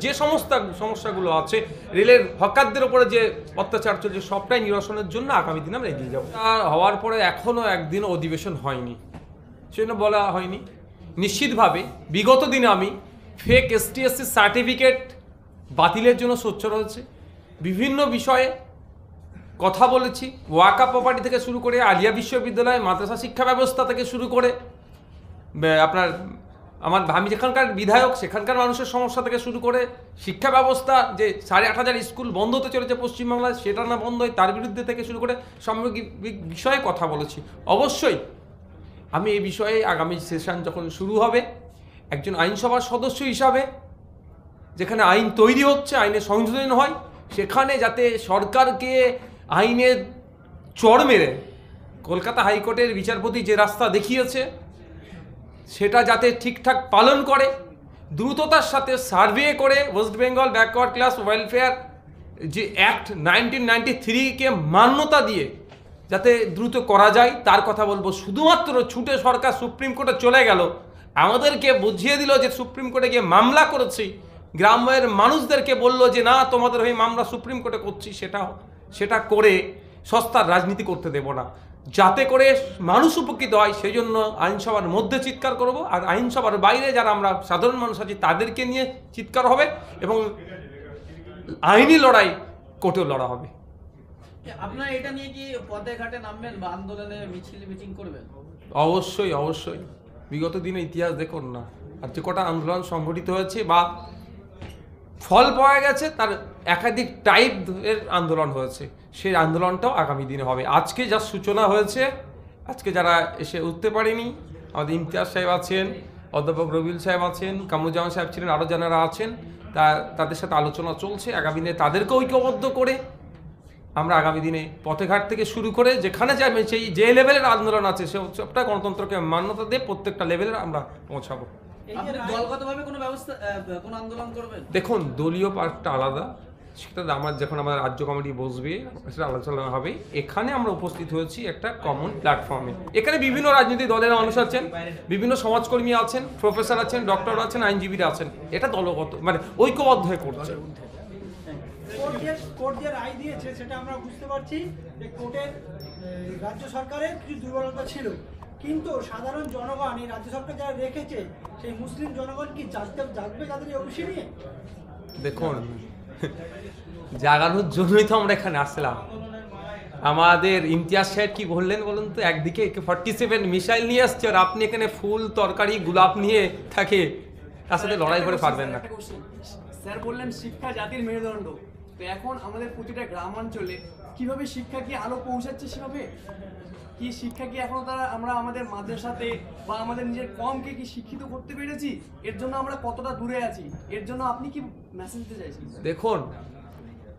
যে সমস্ত সমস্যাগুলো আছে রেলের হকারদের উপরে যে অত্যাচার চলছে সবটাই নিরসনের জন্য আগামী দিনে আমরা এগিয়ে যাব। হওয়ার পরে এখনো একদিন অধিবেশন হয়নি, সেজন্য বলা হয়নি। নিশ্চিতভাবে বিগত দিনে আমি ফেক ST/SC সার্টিফিকেট বাতিলের জন্য সোচ্চার হয়েছে, বিভিন্ন বিষয়ে কথা বলেছি, ওয়াকা প্রপার্টি থেকে শুরু করে আলিয়া বিশ্ববিদ্যালয় মাদ্রাসা শিক্ষা ব্যবস্থা থেকে শুরু করে আমি যেখানকার বিধায়ক সেখানকার মানুষের সমস্যা থেকে শুরু করে শিক্ষা ব্যবস্থা যে 8,500 স্কুল বন্ধ হতে চলেছে পশ্চিমবাংলায়, সেটা না বন্ধ হয় তার বিরুদ্ধে থেকে শুরু করে সামগ্রিক বিষয়ে কথা বলেছি। অবশ্যই আমি এই বিষয়ে আগামী সেশন যখন শুরু হবে একজন আইনসভার সদস্য হিসাবে, যেখানে আইন তৈরি হচ্ছে, আইনের সংশোধন হয়, সেখানে যাতে সরকারকে আইনের চড় মেরে কলকাতা হাইকোর্টের বিচারপতি যে রাস্তা দেখিয়েছে সেটা যাতে ঠিকঠাক পালন করে, দ্রুততার সাথে সার্ভে করে West Bengal backward class welfare যে অ্যাক্ট 1993-কে মান্যতা দিয়ে যাতে দ্রুত করা যায় তার কথা বলবো। শুধুমাত্র ছুটে সরকার সুপ্রিম কোর্টে চলে গেল, আমাদেরকে বুঝিয়ে দিল যে সুপ্রিম কোর্টে গিয়ে মামলা করেছি, গ্রামের মানুষদেরকে বলল যে না তোমাদের হয়ে মামলা সুপ্রিম কোর্টে করছি, সেটা করে সস্তার রাজনীতি করতে দেব না, যাতে করে মানুষ উপকৃত হয়। সেই জন্য আইনসভার মধ্যে চিৎকার করব, আর আইনসভার বাইরে যারা আমরা সাধারণ মানুষ আছি তাদেরকে নিয়ে চিৎকার হবে, এবং আইনি লড়াই কোর্টেও লড়া হবে। আপনারা এটা নিয়ে কি পথে ঘাটে নামবেন বা আন্দোলনে মিটিং করবেন? অবশ্যই অবশ্যই। বিগত দিনে ইতিহাস দেখুন না, আর যে কটা আন্দোলন সংগঠিত হয়েছে বা ফল পাওয়া গেছে তার একাধিক টাইপ এর আন্দোলন হয়েছে, সেই আন্দোলনটাও আগামী দিনে হবে। আজকে যা সূচনা হয়েছে, আজকে যারা এসে উঠতে পারেনি, আমাদের ইমতিয়াজ সাহেব আছেন, অধ্যাপক রবিউল সাহেব আছেন, কামরুজ্জামান সাহেব ছিলেন, আরও যারা আছেন তাদের সাথে আলোচনা চলছে। আগামী দিনে তাদেরকে ঐক্যবদ্ধ করে আমরা আগামী দিনে পথেঘাট থেকে শুরু করে যেখানে যাবে সেই যে লেভেলের আন্দোলন আছে সে সবটা গণতন্ত্রকে মান্যতা দিয়ে প্রত্যেকটা লেভেলের আমরা পৌঁছাবো। দলগতভাবে কোনো আন্দোলন করবেন? দেখুন, দলীয় পার্টটা আলাদা, সেটা যখন আমার রাজ্য কমিটি বসবে সেটা আলোচনা হবে। এখানে আমরা উপস্থিত হয়েছি একটা কমন প্ল্যাটফর্মে। এখানে বিভিন্ন রাজনৈতিক দলের মানুষ আছেন, বিভিন্ন সমাজকর্মী আছেন, প্রফেসর আছেন, ডক্টর আছেন, আইনজীবীরা আছেন। এটা দলগত ঐক্যবদ্ধ হয়ে করছে। কোর্ট যে রায় দিয়েছে সেটা আমরা বুঝতে পারছি যে কোর্টের রাজ্য সরকারের কিছু দুর্বলতা ছিল, কিন্তু সাধারণ জনগণ এই রাজ্য সরকার যারা রেখেছে সেই মুসলিম জনগণ কি জাগবে তাদের এই অভিষেক নিয়ে? দেখুন, জাগানোর জন্যই তো আমরা এখানে আসলাম। আমাদের ইমতিয়াজ সাহেব কি বললেন বলুন তো, একদিকে AK-47 মিসাইল নিয়ে আসছে আর আপনি এখানে ফুল তরকারি গোলাপ নিয়ে থাকে, তার সাথে লড়াই করে পারবেন না। স্যার বললেন শিক্ষা জাতির মেরুদণ্ড, তো এখন আমাদের প্রতিটা গ্রামাঞ্চলে কিভাবে শিক্ষা কি আলো পৌঁছাচ্ছে, সেভাবে কি শিক্ষা কি এখনো আমরা আমাদের মাদ্রাসাতে বা আমাদের নিজের কমকে কি শিক্ষিত করতে পেরেছি? এর জন্য আমরা কতটা দূরে আছি, এর জন্য আপনি কি মেসেজ দিতে চাইছেন? দেখুন,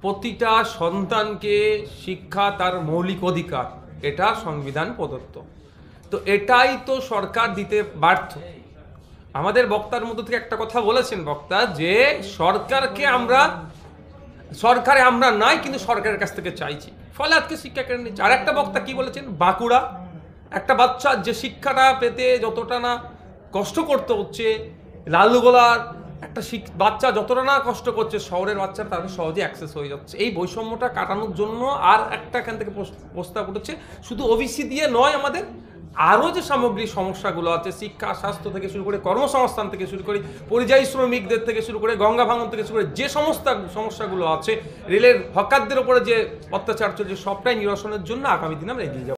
প্রতিটা সন্তানকে শিক্ষা তার মৌলিক অধিকার, এটা সংবিধান প্রদত্ত, তো এটাই তো সরকার দিতে ব্যর্থ। আমাদের বক্তার মধ্য থেকে একটা কথা বলেছেন বক্তা, যে সরকারে আমরা নাই কিন্তু সরকারের কাছ থেকে চাইছি, ফলে আজকে শিক্ষা কেড়ে নিচ্ছে। আর একটা বক্তা কি বলেছেন, বাঁকুড়া একটা বাচ্চা যে শিক্ষাটা পেতে যতটা না কষ্ট করতে হচ্ছে, লালগোলার একটা বাচ্চা যতটা না কষ্ট করছে, শহরের বাচ্চারা তাদের সহজে অ্যাক্সেস হয়ে যাচ্ছে। এই বৈষম্যটা কাটানোর জন্য আর একটা এখান থেকে প্রস্তাব উঠেছে, শুধু OBC দিয়ে নয়, আমাদের আরও যে সামগ্রিক সমস্যাগুলো আছে, শিক্ষা, স্বাস্থ্য থেকে শুরু করে কর্মসংস্থান থেকে শুরু করে পরিযায়ী শ্রমিকদের থেকে শুরু করে গঙ্গা ভাঙন থেকে শুরু করে যে সমস্ত সমস্যাগুলো আছে, রেলের হকারদের উপরে যে অত্যাচার চলছে সবটাই নিরসনের জন্য আগামী দিনে আমরা এগিয়ে যাব।